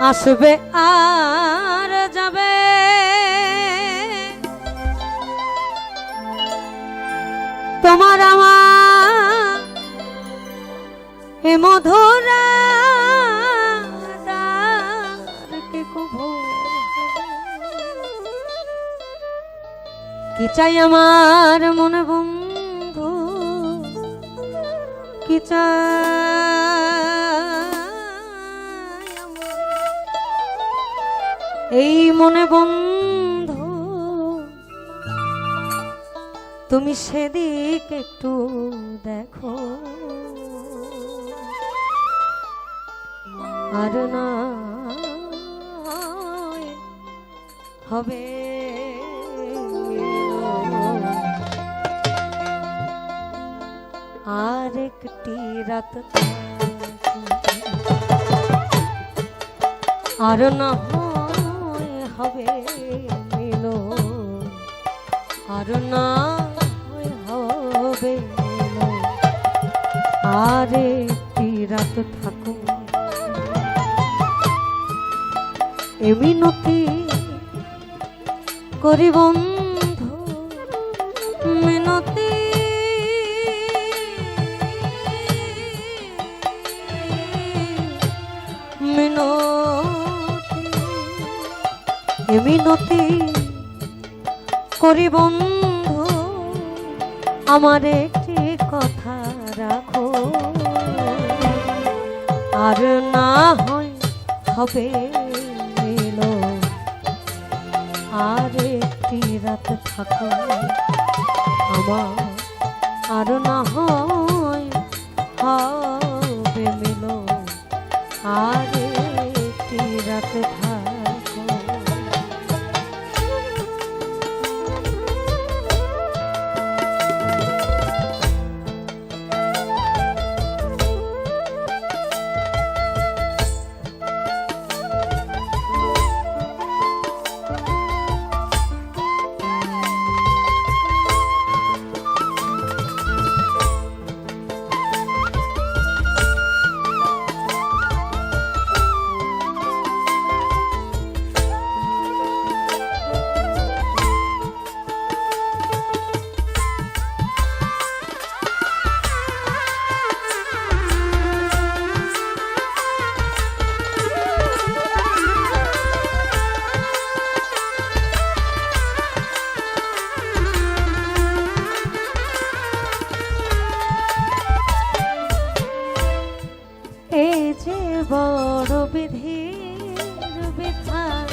আসবে আর যাবে, তোমার আমার এ মধুরা কে কভু কি চাই আমার মনে বন্ধু, কি চাই এই মনে বন্ধু, তুমি সেদিক একটু দেখো, আর না হবে আর একটি রাত, আর না হবে মিলো, আর না হবে মিলো, আর একটি রাত থাকুক এ মিনতি করি বন্ধু, মিনতি মিনতি করি বন্ধু, আমার একটি কথা রাখো, আর না হয় হবে মিলো, আর একটি রাত থাকো আমার, আর না হয় হবে মিলো, আর একটি রাত থাকো। বড় বিধির বিধান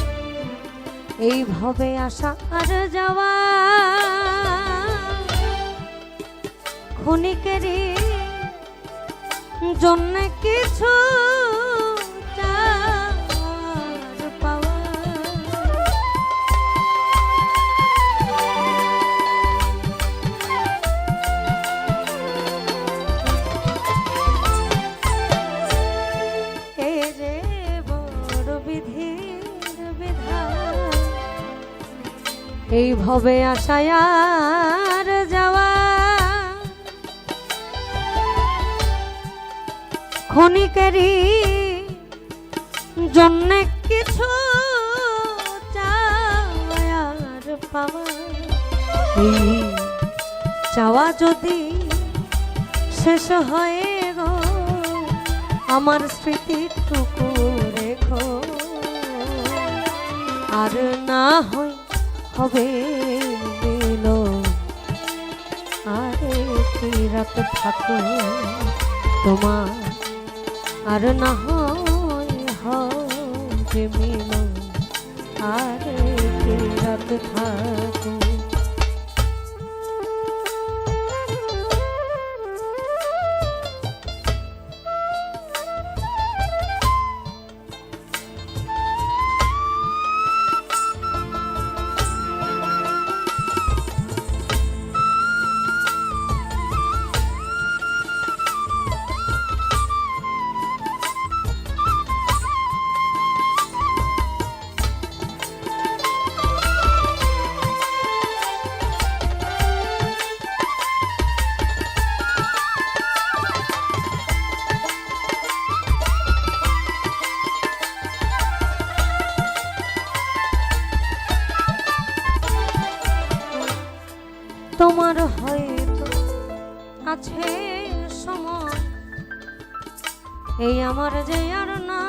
এইভাবে আসা আর যাওয়া, ক্ষণিকেরই জন্য কিছু পাওয়া, এইভাবে আশায় আর যাওয়া, ক্ষণিকেরই জন্য কিছু চাওয়ার পাওয়া, এই চাওয়া যদি শেষ হয় গো আমার স্মৃতিটুকু রেখো, আর না হয় হবে মিলো, আর একটি রাত থাকো তোমার, আর না হয় হবে মিলো, আর একটি রাত থাকো। তোমার হয়তো আছে সময়, এই আমার যে আর না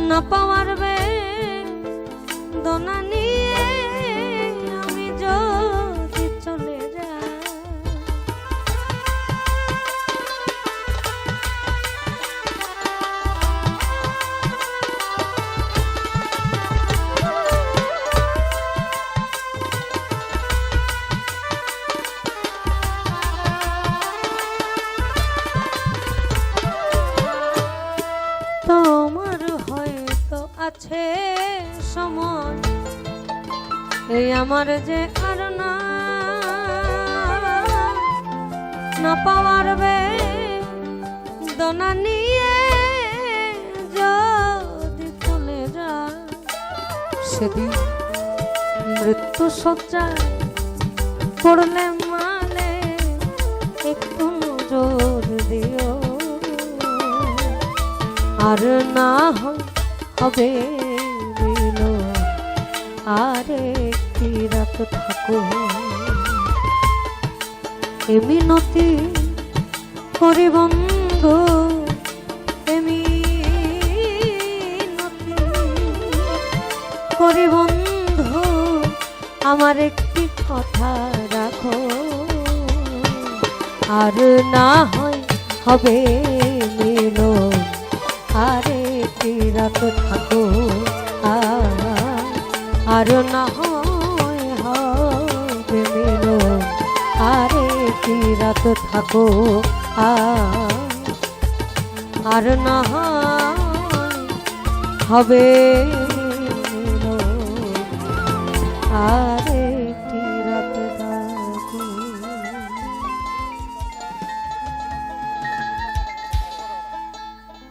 না পাওয়ার বেদনা নিয়ে আমি যদি চলে যাই, তোমার হয়তো আছে সময়, এই আমার যে আর না না পাওয়ার বেদনা নিয়ে যদি চলে যায়, সেদিন মৃত্যু সজ্জায় পড়লে মানে একটু নজর দিও, আর না হবে মিলন, আর একটি রাত থাকো, এ মিনতি করি বন্ধু, এ মিনতি করি বন্ধু, আমার একটি কথা রাখো, আর না হবে মিলন, আর একটি রাত থাকো, আর না হবে মিলন, আর একটি রাত থাকো, আর না হবে মিলন, আর